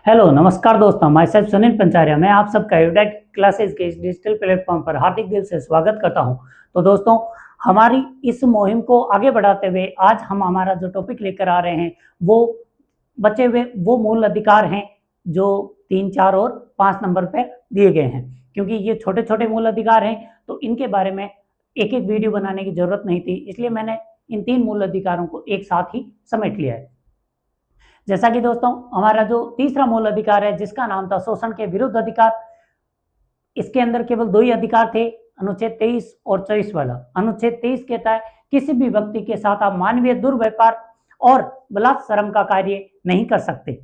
Hello नमस्कार दोस्तों, मैं सेल्फ सुनील पंचारिया। मैं आप सबका यूडेट क्लासेस के इस डिजिटल प्लेटफॉर्म पर हार्दिक दिल से स्वागत करता हूं। तो दोस्तों, हमारी इस मुहिम को आगे बढ़ाते हुए आज हम हमारा जो टॉपिक लेकर आ रहे हैं वो बचे हुए वो मूल अधिकार हैं जो 3, 4 और 5 नंबर पे दिए गए हैं। क्योंकि ये छोटे छोटे मूल अधिकार हैं तो इनके बारे में एक एक वीडियो बनाने की जरूरत नहीं थी, इसलिए मैंने इन 3 मूल अधिकारों को एक साथ ही समेट लिया है। जैसा कि दोस्तों, हमारा जो तीसरा मूल अधिकार है जिसका नाम था शोषण के विरुद्ध अधिकार, इसके अंदर केवल 2 ही अधिकार थे, अनुच्छेद 23 और 24 वाला। अनुच्छेद 23 कहता है किसी भी व्यक्ति के साथ आप मानवीय दुर्व्यवहार और बलात्कार का कार्य नहीं कर सकते।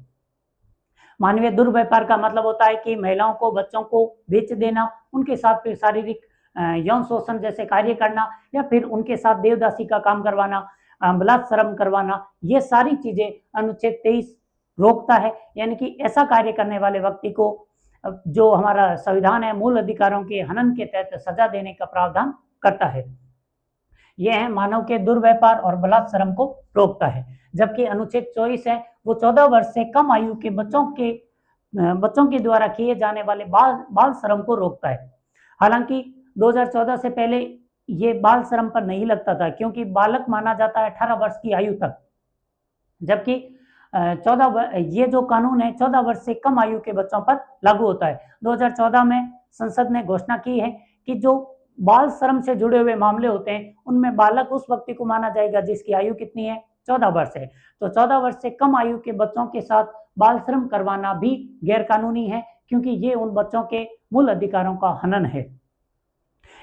मानवीय दुर्व्यवहार का मतलब होता है कि महिलाओं को, बच्चों को बेच देना, उनके साथ फिर शारीरिक यौन शोषण जैसे कार्य करना या फिर उनके साथ देवदासी का काम करवाना, बलात्कार करवाना, ये सारी चीजें अनुच्छेद 23 रोकता है। यानी कि ऐसा कार्य करने वाले व्यक्ति को जो हमारा संविधान है मूल अधिकारों के हनन के तहत सजा देने का प्रावधान करता है। यह है मानव के दुर्व्यवहार और बलात्कार को रोकता है। जबकि अनुच्छेद 24 है वो 14 वर्ष से कम आयु के बच्चों के द्वारा किए जाने वाले बाल श्रम को रोकता है। हालांकि 2014 से पहले ये बाल श्रम पर नहीं लगता था, क्योंकि बालक माना जाता है 18 वर्ष की आयु तक, जबकि 14 ये जो कानून है 14 वर्ष से कम आयु के बच्चों पर लागू होता है। 2014 में संसद ने घोषणा की है कि जो बाल श्रम से जुड़े हुए मामले होते हैं उनमें बालक उस व्यक्ति को माना जाएगा जिसकी आयु कितनी है, 14 वर्ष है। तो 14 वर्ष से कम आयु के बच्चों के साथ बाल श्रम करवाना भी गैर कानूनी है, क्योंकि ये उन बच्चों के मूल अधिकारों का हनन है।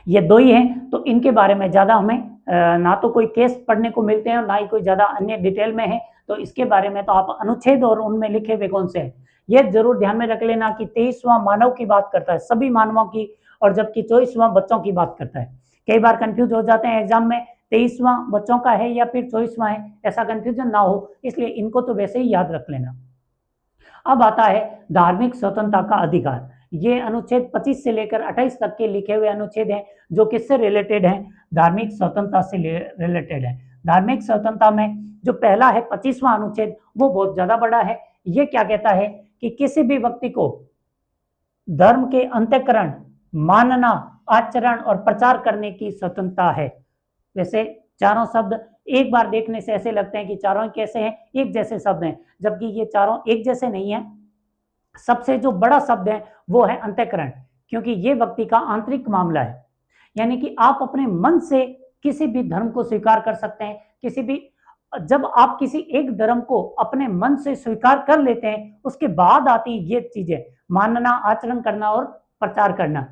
ये 2 ही हैं, तो इनके बारे में ज्यादा हमें ना तो कोई केस पढ़ने को मिलते हैं और ना ही कोई ज्यादा अन्य डिटेल में है। तो इसके बारे में तो आप अनुच्छेद और उनमें लिखे हुए कौन से हैं ये जरूर ध्यान में रख लेना कि 23वां मानव की बात करता है, सभी मानवों की, और जबकि 24वां बच्चों की बात करता है। कई बार कंफ्यूज हो जाते हैं एग्जाम में, 23वां बच्चों का है या फिर 24वां है, ऐसा कंफ्यूजन ना हो, इसलिए इनको तो वैसे ही याद रख लेना। अब आता है धार्मिक स्वतंत्रता का अधिकार। ये अनुच्छेद 25 से लेकर 28 तक के लिखे हुए अनुच्छेद हैं जो किससे रिलेटेड हैं, धार्मिक स्वतंत्रता से रिलेटेड है। धार्मिक स्वतंत्रता में जो पहला है 25वां अनुच्छेद वो बहुत ज्यादा बड़ा है। ये क्या कहता है कि किसी भी व्यक्ति को धर्म के अंतःकरण, मानना, आचरण और प्रचार करने की स्वतंत्रता है। वैसे चारों शब्द एक बार देखने से ऐसे लगते हैं कि चारों कैसे हैं, एक जैसे शब्द हैं, जबकि ये चारों एक जैसे नहीं है। सबसे जो बड़ा शब्द है वो है अंतःकरण, क्योंकि ये व्यक्ति का आंतरिक मामला है। यानी कि आप अपने मन से किसी भी धर्म को स्वीकार कर सकते हैं। जब आप किसी एक धर्म को अपने मन से स्वीकार कर लेते हैं उसके बाद आती ये चीजें, मानना, आचरण करना और प्रचार करना।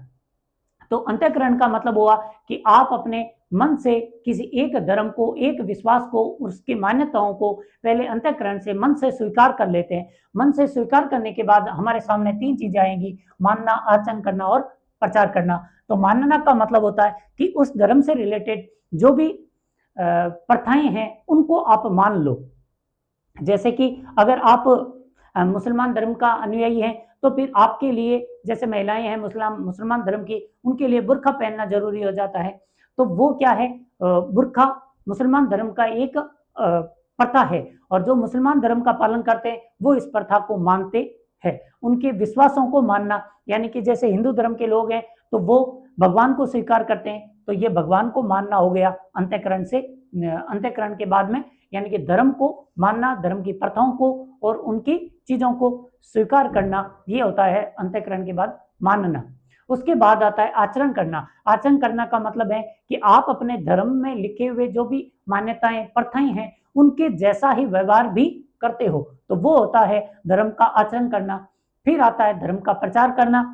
तो अंतःकरण का मतलब हुआ कि आप अपने मन से किसी एक धर्म को, एक विश्वास को, उसकी मान्यताओं को पहले अंतःकरण से, मन से स्वीकार कर लेते हैं। मन से स्वीकार करने के बाद हमारे सामने 3 चीजें आएंगी, मानना, आचरण करना और प्रचार करना। तो मानना का मतलब होता है कि उस धर्म से रिलेटेड जो भी प्रथाएं हैं उनको आप मान लो। जैसे कि अगर आप मुसलमान धर्म का अनुयायी हैं तो फिर आपके लिए, जैसे महिलाएं हैं मुसलमान धर्म की, उनके लिए बुर्का पहनना जरूरी हो जाता है। तो वो क्या है, बुर्का मुसलमान धर्म का एक प्रथा है, और जो मुसलमान धर्म का पालन करते हैं वो इस प्रथा को मानते हैं। उनके विश्वासों को मानना, यानी कि जैसे हिंदू धर्म के लोग हैं तो वो भगवान को स्वीकार करते हैं, तो ये भगवान को मानना हो गया अंतःकरण से। अंतःकरण के बाद में यानी कि धर्म को मानना, धर्म की प्रथाओं को और उनकी चीजों को स्वीकार करना, ये होता है अंतःकरण के बाद मानना। उसके बाद आता है आचरण करना। आचरण करना का मतलब है कि आप अपने धर्म में लिखे हुए जो भी मान्यताएं, प्रथाएं हैं उनके जैसा ही व्यवहार भी करते हो, तो वो होता है धर्म का आचरण करना। फिर आता है धर्म का प्रचार करना।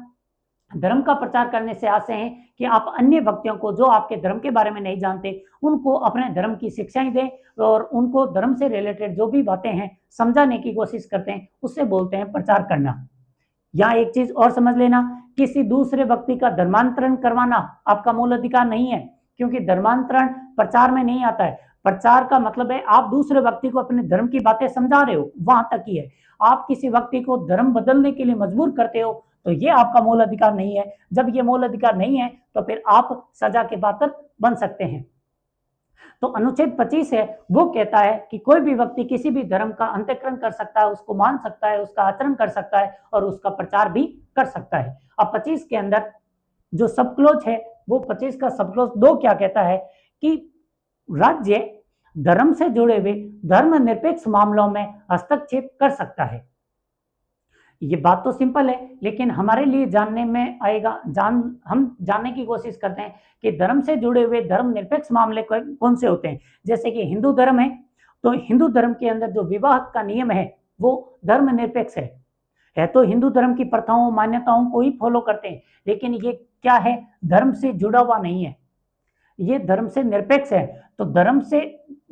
धर्म का प्रचार करने से आशय है कि आप अन्य व्यक्तियों को जो आपके धर्म के बारे में नहीं जानते उनको अपने धर्म की शिक्षाएं दें और उनको धर्म से रिलेटेड जो भी बातें हैं समझाने की कोशिश करते हैं, उससे बोलते हैं प्रचार करना। यहाँ एक चीज और समझ लेना, किसी दूसरे व्यक्ति का धर्मांतरण करवाना आपका मूल अधिकार नहीं है, क्योंकि धर्मांतरण प्रचार में नहीं आता है। प्रचार का मतलब है आप दूसरे व्यक्ति को अपने धर्म की बातें समझा रहे हो, वहां तक ही है। आप किसी व्यक्ति को धर्म बदलने के लिए मजबूर करते हो तो ये आपका मूल अधिकार नहीं है। जब ये मूल अधिकार नहीं है तो फिर आप सजा के पात्र बन सकते हैं। तो अनुच्छेद 25 है वो कहता है कि कोई भी व्यक्ति किसी भी धर्म का अंतःकरण कर सकता है, उसको मान सकता है, उसका आचरण कर सकता है और उसका प्रचार भी कर सकता है। अब 25 के अंदर जो सब क्लोज है वो 25 का सब क्लोज 2 क्या कहता है कि राज्य धर्म से जुड़े हुए धर्मनिरपेक्ष मामलों में हस्तक्षेप कर सकता है। ये बात तो सिंपल है, लेकिन हमारे लिए जानने में आएगा, हम जानने की कोशिश करते हैं कि धर्म से जुड़े हुए धर्मनिरपेक्ष मामले कौन से होते हैं। जैसे कि हिंदू धर्म है, तो हिंदू धर्म के अंदर जो विवाह का नियम है वो धर्मनिरपेक्ष है तो हिंदू धर्म की प्रथाओं मान्यताओं को ही फॉलो करते हैं, लेकिन ये क्या है, धर्म से जुड़ा हुआ नहीं है, ये धर्म से निरपेक्ष है। तो धर्म से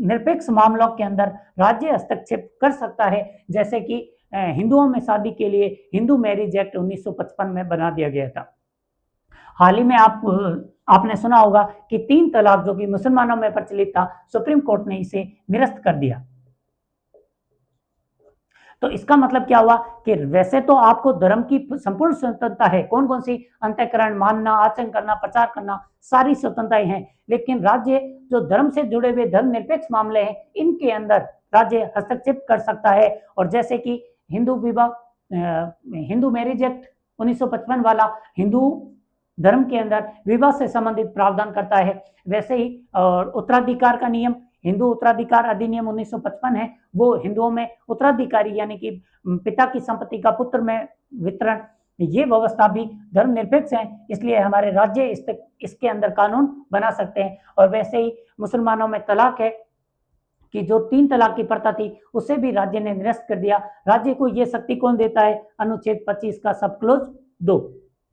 निरपेक्ष मामलों के अंदर राज्य हस्तक्षेप कर सकता है। जैसे कि हिंदुओं में शादी के लिए हिंदू मैरिज एक्ट 1955 में बना दिया गया था। हाल ही में आपने सुना होगा कि 3 तलाक जो कि मुसलमानों में प्रचलित था, सुप्रीम कोर्ट ने इसे निरस्त कर दिया। तो इसका मतलब क्या हुआ कि वैसे तो आपको धर्म की संपूर्ण स्वतंत्रता है, कौन कौन सी, अंतःकरण, मानना, आचरण करना, प्रचार करना, सारी स्वतंत्रताएं हैं, लेकिन राज्य जो धर्म से जुड़े हुए धर्मनिरपेक्ष मामले हैं इनके अंदर राज्य हस्तक्षेप कर सकता है। और जैसे कि हिंदू मैरिज एक्ट 1955 वाला हिंदू धर्म के अंदर विवाह से संबंधित प्रावधान करता है, वैसे ही और उत्तराधिकार का नियम हिंदू उत्तराधिकार अधिनियम 1955 है, वो हिंदुओं में उत्तराधिकारी यानी कि पिता की संपत्ति का पुत्र में वितरण, ये व्यवस्था भी धर्मनिरपेक्ष है, इसलिए हमारे राज्य इसके अंदर कानून बना सकते हैं। और वैसे ही मुसलमानों में तलाक है कि जो 3 तलाक की प्रथा थी उसे भी राज्य ने निरस्त कर दिया। राज्य को यह शक्ति कौन देता है, अनुच्छेद 25 का सब क्लोज 2।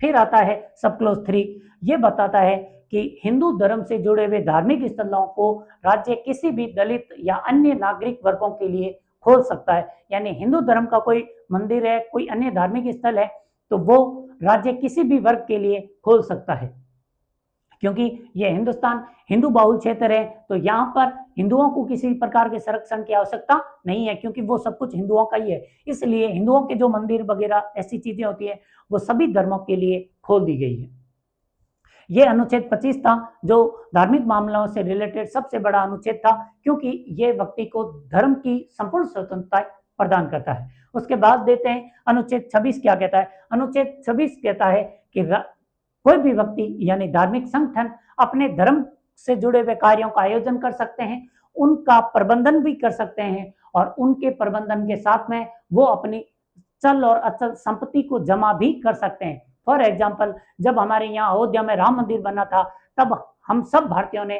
फिर आता है सब क्लोज 3, ये बताता है कि हिंदू धर्म से जुड़े हुए धार्मिक स्थलों को राज्य किसी भी दलित या अन्य नागरिक वर्गों के लिए खोल सकता है। यानी हिंदू धर्म का कोई मंदिर है, कोई अन्य धार्मिक स्थल है, तो वो राज्य किसी भी वर्ग के लिए खोल सकता है। क्योंकि ये हिंदुस्तान हिंदू बहुल क्षेत्र है, तो यहाँ पर हिंदुओं को किसी प्रकार के संरक्षण की आवश्यकता नहीं है, क्योंकि वो सब कुछ हिंदुओं का ही है। इसलिए हिंदुओं के जो मंदिर वगैरह ऐसी चीजें होती है वो सभी धर्मों के लिए खोल दी गई है। ये अनुच्छेद 25 था जो धार्मिक मामलों से रिलेटेड सबसे बड़ा अनुच्छेद था, क्योंकि ये व्यक्ति को धर्म की संपूर्ण स्वतंत्रता प्रदान करता है। उसके बाद देते हैं अनुच्छेद 26 क्या कहता है। अनुच्छेद 26 कहता है कि कोई भी व्यक्ति यानी धार्मिक संगठन अपने धर्म से जुड़े हुए कार्यों का आयोजन कर सकते हैं, उनका प्रबंधन भी कर सकते हैं, और उनके प्रबंधन के साथ में वो अपनी चल और अचल संपत्ति को जमा भी कर सकते हैं। फॉर एग्जाम्पल, जब हमारे यहाँ अयोध्या में राम मंदिर बना था, तब हम सब भारतीयों ने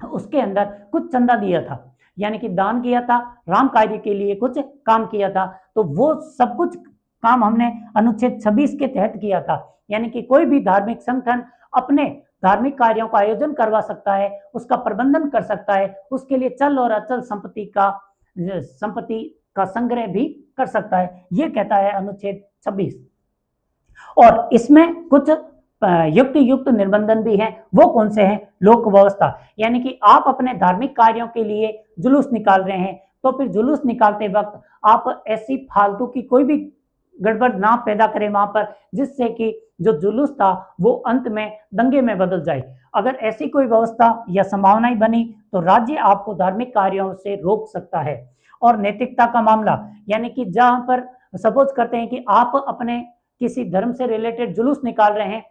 उसके अंदर कुछ चंदा दिया था, यानी कि दान किया था, राम कार्य के लिए कुछ काम किया था। तो वो सब कुछ काम हमने अनुच्छेद 26 के तहत किया था। यानी कि कोई भी धार्मिक संगठन अपने धार्मिक कार्यों का आयोजन करवा सकता है, उसका प्रबंधन कर सकता है, उसके लिए चल और अचल संपत्ति का संग्रह भी कर सकता है। ये कहता है अनुच्छेद 26। और इसमें कुछ युक्त निर्बंधन भी हैं। वो कौन से हैं? लोक व्यवस्था, यानी कि आप अपने धार्मिक कार्यों के लिए जुलूस निकाल रहे हैं, तो फिर जुलूस निकालते वक्त आप ऐसी फालतू की कोई भी गड़बड़ ना पैदा करें वहां पर, जिससे कि जो जुलूस था वो अंत में दंगे में बदल जाए। अगर ऐसी कोई व्यवस्था या संभावनाएं बनी तो राज्य आपको धार्मिक कार्यों से रोक सकता है। और नैतिकता का मामला, यानी कि जहां पर सपोज करते हैं कि आप अपने किसी धर्म से रिलेटेड जुलूस निकाल रहे हैं,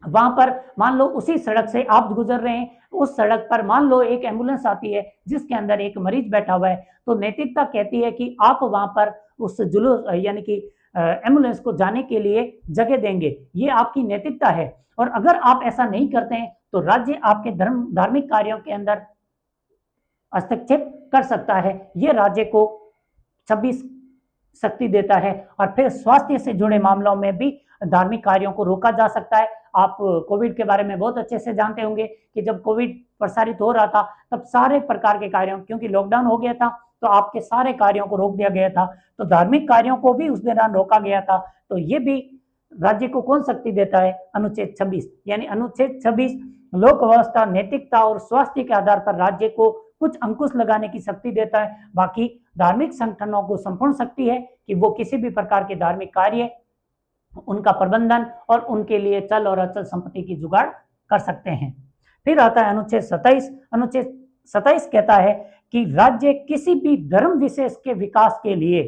वहां पर मान लो उसी सड़क से आप गुजर रहे हैं, उस सड़क पर मान लो एक एम्बुलेंस आती है जिसके अंदर एक मरीज बैठा हुआ है, तो नैतिकता कहती है कि आप वहां पर उस जुलूस यानी कि एम्बुलेंस को जाने के लिए जगह देंगे, ये आपकी नैतिकता है। और अगर आप ऐसा नहीं करते हैं तो राज्य आपके धार्मिक कार्यों के अंदर हस्तक्षेप कर सकता है। ये राज्य को 26 शक्ति देता है। और फिर स्वास्थ्य से जुड़े मामलों में भी धार्मिक कार्यों को रोका जा सकता है। आप कोविड के बारे में बहुत अच्छे से जानते होंगे कि जब कोविड प्रसारित हो रहा था तब सारे प्रकार के कार्यों, क्योंकि लॉकडाउन हो गया था तो आपके सारे कार्यों को रोक दिया गया था, तो धार्मिक कार्यों को भी उस दौरान रोका गया था। तो ये भी राज्य को कौन शक्ति देता है? अनुच्छेद 26। यानी अनुच्छेद 26 लोक व्यवस्था, नैतिकता और स्वास्थ्य के आधार पर राज्य को कुछ अंकुश लगाने की शक्ति देता है। बाकी धार्मिक संगठनों को संपूर्ण शक्ति है कि वो किसी भी प्रकार के धार्मिक कार्य, उनका प्रबंधन और उनके लिए चल और अचल संपत्ति की जुगाड़ कर सकते हैं। फिर आता है अनुच्छेद 27। अनुच्छेद 27 कहता है कि राज्य किसी भी धर्म विशेष के विकास के लिए,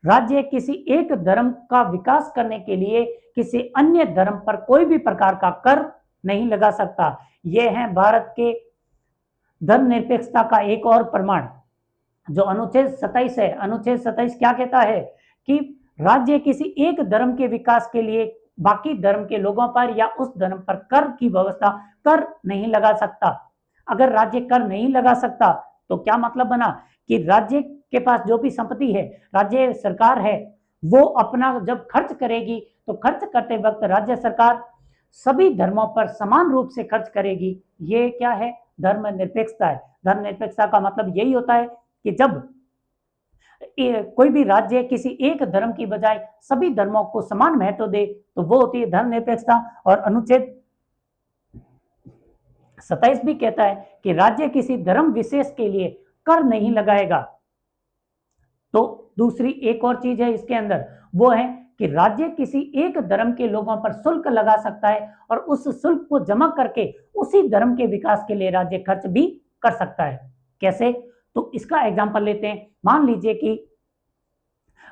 राज्य किसी एक धर्म का विकास करने के लिए किसी अन्य धर्म पर कोई भी प्रकार का कर नहीं लगा सकता। यह है भारत के धर्मनिरपेक्षता का एक और प्रमाण। जो अनुच्छेद 27 है, अनुच्छेद 27 क्या कहता है कि राज्य किसी एक धर्म के विकास के लिए बाकी धर्म के लोगों पर या उस धर्म पर कर की व्यवस्था कर नहीं लगा सकता। अगर राज्य कर नहीं लगा सकता तो क्या मतलब बना कि राज्य के पास जो भी संपत्ति है, राज्य सरकार है, वो अपना जब खर्च करेगी तो खर्च करते वक्त राज्य सरकार सभी धर्मों पर समान रूप से खर्च करेगी। ये क्या है? धर्मनिरपेक्षता है। धर्मनिरपेक्षता का मतलब यही होता है कि जब कोई भी राज्य किसी एक धर्म की बजाय सभी धर्मों को समान महत्व दे तो वो होती है धर्मनिरपेक्षता। और अनुच्छेद 27 भी कहता है कि राज्य किसी धर्म विशेष के लिए कर नहीं लगाएगा। तो दूसरी एक और चीज है इसके अंदर, वो है कि राज्य किसी एक धर्म के लोगों पर शुल्क लगा सकता है और उस शुल्क को जमा करके उसी धर्म के विकास के लिए राज्य खर्च भी कर सकता है। कैसे? तो इसका एग्जांपल लेते हैं। मान लीजिए कि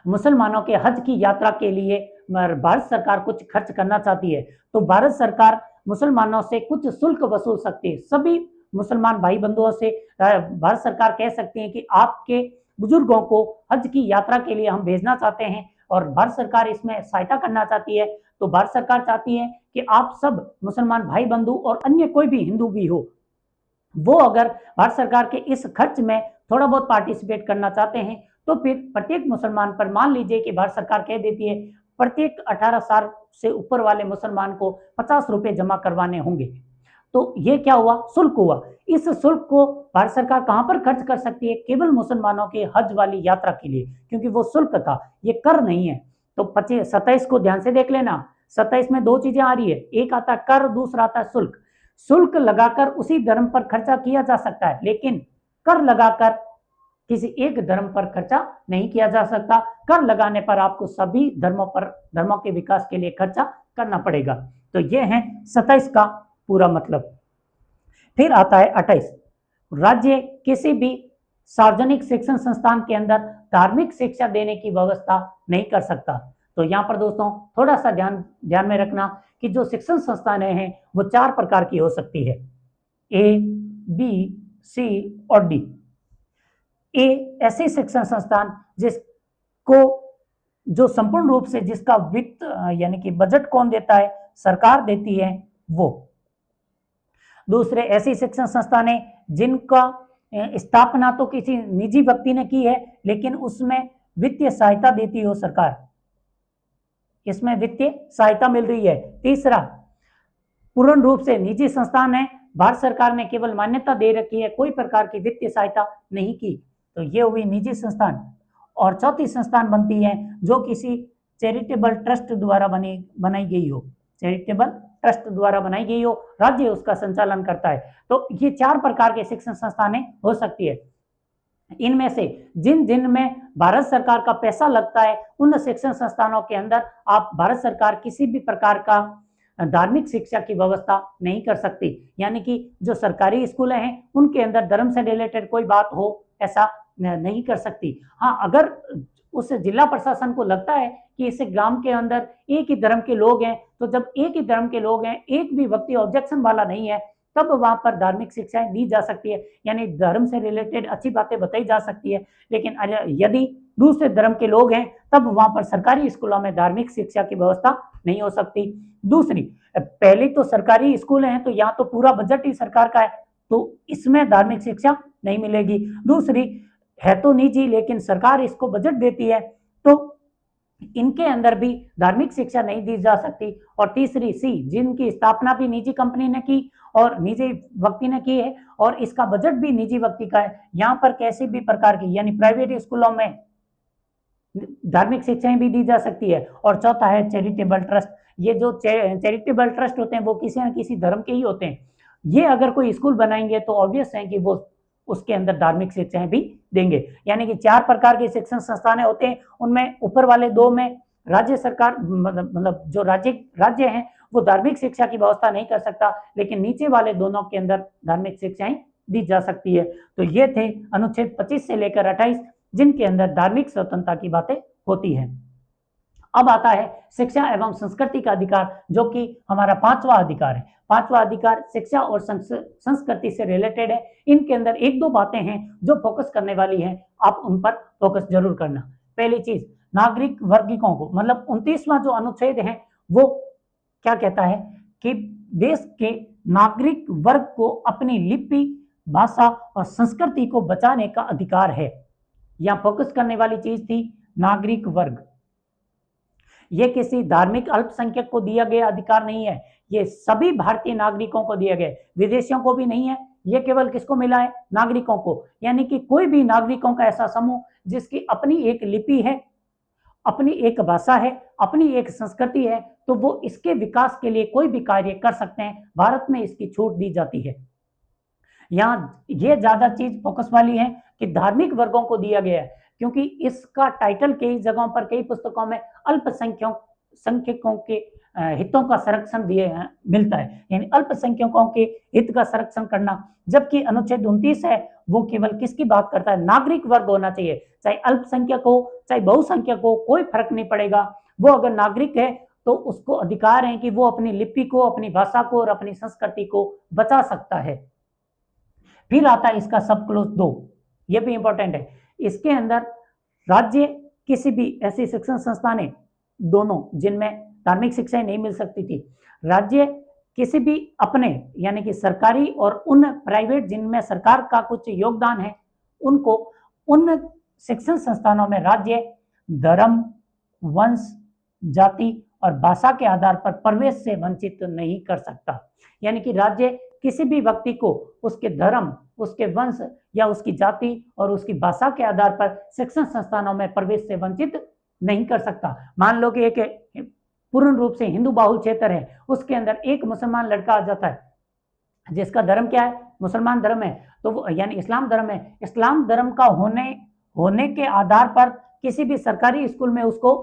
मुसलमानों के हज की यात्रा के लिए भारत सरकार कुछ खर्च करना चाहती है, तो भारत सरकार मुसलमानों से कुछ शुल्क वसूल सकती है। सभी मुसलमान भाई बंधुओं से भारत सरकार कह सकती है कि आपके बुजुर्गों को हज की यात्रा के लिए हम भेजना चाहते हैं और भारत सरकार इसमें सहायता करना चाहती है। तो भारत सरकार चाहती है कि आप सब मुसलमान भाई बंधु और अन्य कोई भी हिंदू भी हो, वो अगर भारत सरकार के इस खर्च में थोड़ा बहुत पार्टिसिपेट करना चाहते हैं तो फिर प्रत्येक मुसलमान पर मान लीजिए कि भारत सरकार कह देती है प्रत्येक 18 साल से ऊपर वाले मुसलमान को 50 रुपए जमा करवाने होंगे। तो ये क्या हुआ? शुल्क हुआ। इस शुल्क को भारत सरकार कहां पर खर्च कर सकती है? केवल मुसलमानों के हज वाली यात्रा के लिए, क्योंकि वो शुल्क था, ये कर नहीं है। तो 27 को ध्यान से देख लेना। 27 में दो चीजें आ रही है, एक आता है कर, दूसरा आता है शुल्क। शुल्क लगाकर उसी धर्म पर खर्चा किया जा सकता है, लेकिन कर लगाकर किसी एक धर्म पर खर्चा नहीं किया जा सकता। कर लगाने पर आपको सभी धर्मों के विकास के लिए खर्चा करना पड़ेगा। तो ये है 27 का पूरा मतलब। फिर आता है 28। राज्य किसी भी सार्वजनिक शिक्षण संस्थान के अंदर धार्मिक शिक्षा देने की व्यवस्था नहीं कर सकता। तो यहाँ पर दोस्तों थोड़ा सा ध्यान में रखना कि जो शिक्षण संस्थानें हैं वो 4 प्रकार की हो सकती है, ए, बी, सी और डी। ए ऐसे शिक्षण संस्थान जिसको जो संपूर्ण रूप से जिसका वित्त यानी कि बजट कौन देता है? सरकार देती है वो। दूसरे ऐसी शिक्षण संस्थानें जिनका स्थापना तो किसी निजी व्यक्ति ने की है लेकिन उसमें वित्तीय सहायता देती हो सरकार, इसमें वित्तीय सहायता मिल रही है। तीसरा पूर्ण रूप से निजी संस्थान है, भारत सरकार ने केवल मान्यता दे रखी है, कोई प्रकार की वित्तीय सहायता नहीं की, तो ये हुई निजी संस्थान। और चौथी संस्थान बनती है जो किसी चैरिटेबल ट्रस्ट द्वारा बनाई गई हो, चैरिटेबल ट्रस्ट द्वारा बनाई गई हो, राज्य उसका संचालन करता है। तो ये 4 प्रकार के शिक्षण संस्थानें हो सकती है। इनमें से जिन में भारत सरकार का पैसा लगता है उन शिक्षण संस्थानों के अंदर आप भारत सरकार किसी भी प्रकार का धार्मिक शिक्षा की व्यवस्था नहीं कर सकती। यानी कि जो सरकारी स्कूल हैं उनके अंदर धर्म से रिलेटेड कोई बात हो ऐसा नहीं कर सकती। हाँ, अगर उस जिला प्रशासन को लगता है कि इस ग्राम के अंदर एक ही धर्म के लोग हैं, तो जब एक ही धर्म के लोग हैं, एक भी व्यक्ति ऑब्जेक्शन वाला नहीं है, तब वहां पर धार्मिक शिक्षाएं दी जा सकती है, यानी धर्म से रिलेटेड अच्छी बातें बताई जा सकती है। लेकिन यदि दूसरे धर्म के लोग हैं तब वहां पर सरकारी स्कूलों में धार्मिक शिक्षा की व्यवस्था नहीं हो सकती। दूसरी, पहली तो सरकारी स्कूल हैं तो यहाँ तो पूरा बजट ही सरकार का है, तो इसमें धार्मिक शिक्षा नहीं मिलेगी। दूसरी है तो निजी लेकिन सरकार इसको बजट देती है, तो इनके अंदर भी धार्मिक शिक्षा नहीं दी जा सकती। और तीसरी सी, जिनकी स्थापना भी निजी कंपनी ने की और निजी व्यक्ति ने की है और इसका बजट भी निजी व्यक्ति का है, यहाँ पर कैसी भी प्रकार की यानी प्राइवेट स्कूलों में धार्मिक शिक्षाएं भी दी जा सकती है। और चौथा है चैरिटेबल ट्रस्ट। ये जो चैरिटेबल ट्रस्ट होते हैं वो किसी न किसी धर्म के ही होते हैं। ये अगर कोई स्कूल बनाएंगे तो ऑब्वियस है कि वो उसके अंदर धार्मिक शिक्षाएं भी देंगे। यानी कि 4 प्रकार के शिक्षण संस्थान होते हैं, उनमें ऊपर वाले 2 में राज्य सरकार मतलब जो राज्य हैं वो धार्मिक शिक्षा की व्यवस्था नहीं कर सकता, लेकिन नीचे वाले दोनों के अंदर धार्मिक शिक्षाएं दी जा सकती है। तो ये थे अनुच्छेद 25 से लेकर 28 जिनके अंदर धार्मिक स्वतंत्रता की बातें होती है। अब आता है शिक्षा एवं संस्कृति का अधिकार, जो कि हमारा 5वां अधिकार है। 5वां अधिकार शिक्षा और संस्कृति से रिलेटेड है। इनके अंदर एक दो बातें हैं जो फोकस करने वाली हैं, आप उन पर फोकस जरूर करना। पहली चीज, नागरिक वर्गीकों को, मतलब 29वां जो अनुच्छेद है वो क्या कहता है कि देश के नागरिक वर्ग को अपनी लिपि, भाषा और संस्कृति को बचाने का अधिकार है। यहां फोकस करने वाली चीज थी नागरिक वर्ग। ये किसी धार्मिक अल्पसंख्यक को दिया गया अधिकार नहीं है, ये सभी भारतीय नागरिकों को दिया गया, विदेशियों को भी नहीं है। ये केवल किसको मिला है? नागरिकों को। यानी कि कोई भी नागरिकों का ऐसा समूह जिसकी अपनी एक लिपि है, अपनी एक भाषा है, अपनी एक संस्कृति है, तो वो इसके विकास के लिए कोई भी कार्य कर सकते हैं। भारत में इसकी छूट दी जाती है। यहाँ ये ज्यादा चीज फोकस वाली है कि धार्मिक वर्गों को दिया गया है, क्योंकि इसका टाइटल कई जगहों पर, कई पुस्तकों में अल्पसंख्यकों के हितों का संरक्षण दिए मिलता है, यानी अल्पसंख्यकों के हित का संरक्षण करना। जबकि अनुच्छेद 29 है वो केवल किसकी बात करता है? नागरिक वर्ग होना चाहिए, चाहे अल्पसंख्यक हो चाहे बहुसंख्यक हो, कोई फर्क नहीं पड़ेगा। वो अगर नागरिक है तो उसको अधिकार है कि वो अपनी लिपि को, अपनी भाषा को और अपनी संस्कृति को बचा सकता है। फिर आता है इसका सब क्लोज 2, ये भी इंपॉर्टेंट है। इसके अंदर राज्य किसी भी ऐसी शिक्षण संस्थानें, दोनों जिनमें धार्मिक शिक्षाएं नहीं मिल सकती थी, राज्य किसी भी अपने यानी कि सरकारी और उन प्राइवेट जिनमें सरकार का कुछ योगदान है, उनको उन शिक्षण संस्थानों में राज्य धर्म, वंश, जाति और भाषा के आधार पर प्रवेश से वंचित नहीं कर सकता। यानी कि राज्य किसी भी व्यक्ति को उसके धर्म, उसके वंश या उसकी जाति और उसकी भाषा के आधार पर शिक्षण संस्थानों में प्रवेश से वंचित नहीं कर सकता। मान लो कि एक पूर्ण रूप से हिंदू बाहुल क्षेत्र है, उसके अंदर एक मुसलमान लड़का आ जाता है जिसका धर्म क्या है? मुसलमान धर्म है, तो वो यानी इस्लाम धर्म है। इस्लाम धर्म का होने के आधार पर किसी भी सरकारी स्कूल में उसको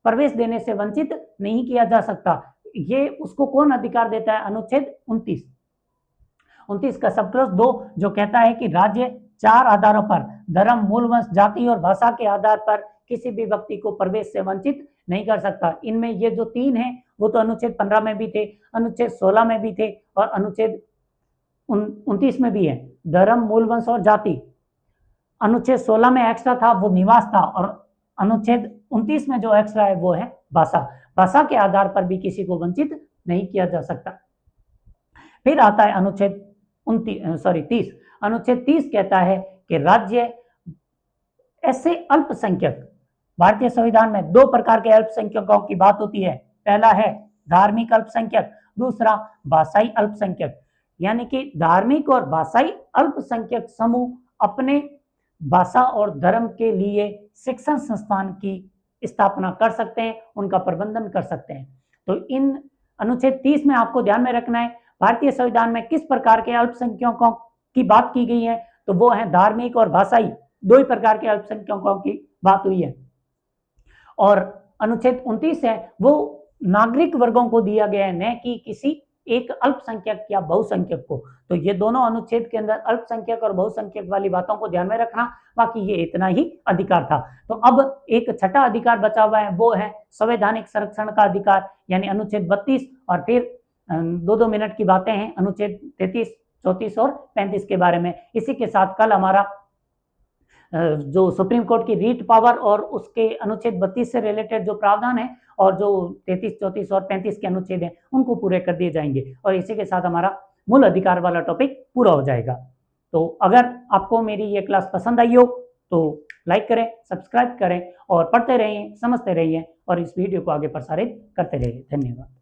प्रवेश देने से वंचित नहीं किया जा सकता। ये उसको कौन अधिकार देता है? अनुच्छेद 29 का सब क्लोज 2 जो कहता है कि राज्य 4 आधारों पर, धर्म, मूल वंश, जाति और भाषा के आधार पर किसी भी व्यक्ति को प्रवेश से वंचित नहीं कर सकता। इनमें ये जो 3 हैं वो तो अनुच्छेद 15 में भी थे, अनुच्छेद 16 में भी थे और अनुच्छेद 29 में भी है। धर्म, मूल वंश और जाति, अनुच्छेद 16 में एक्स्ट्रा था वो निवास था, और अनुच्छेद 29 में जो एक्स्ट्रा है वो है भाषा। भाषा के आधार पर भी किसी को वंचित नहीं किया जा सकता। फिर आता है अनुच्छेद 30। अनुच्छेद 30 कहता है कि राज्य ऐसे अल्पसंख्यक, भारतीय संविधान में 2 प्रकार के अल्पसंख्यकों की बात होती है। पहला है धार्मिक अल्पसंख्यक, दूसरा भाषाई अल्पसंख्यक। यानी कि धार्मिक और भाषाई अल्पसंख्यक समूह अपने भाषा और धर्म के लिए शिक्षण संस्थान की स्थापना कर सकते हैं, उनका प्रबंधन कर सकते हैं। तो इन अनुच्छेद 30 में आपको ध्यान में रखना है भारतीय संविधान में किस प्रकार के अल्पसंख्यकों की बात की गई है, तो वो है धार्मिक और भाषाई, 2 ही प्रकार के अल्पसंख्यकों की बात हुई है। और अनुच्छेद 29 है वो नागरिक वर्गों को दिया गया है, न कि किसी एक अल्पसंख्यक या बहुसंख्यक को। तो ये दोनों अनुच्छेद के अंदर अल्पसंख्यक और बहुसंख्यक वाली बातों को ध्यान में रखना, बाकी ये इतना ही अधिकार था। तो अब एक छठा अधिकार बचा हुआ है, वो है संवैधानिक संरक्षण का अधिकार, यानी अनुच्छेद 32। और फिर 2-2 मिनट की बातें हैं अनुच्छेद 33, 34 और 35 के बारे में। इसी के साथ कल हमारा जो सुप्रीम कोर्ट की रीट पावर और उसके अनुच्छेद 32 से रिलेटेड जो प्रावधान है और जो 33, 34 और 35 के अनुच्छेद हैं उनको पूरे कर दिए जाएंगे, और इसी के साथ हमारा मूल अधिकार वाला टॉपिक पूरा हो जाएगा। तो अगर आपको मेरी ये क्लास पसंद आई हो तो लाइक करें, सब्सक्राइब करें और पढ़ते रहिए, समझते रहिए और इस वीडियो को आगे प्रसारित करते रहिए। धन्यवाद।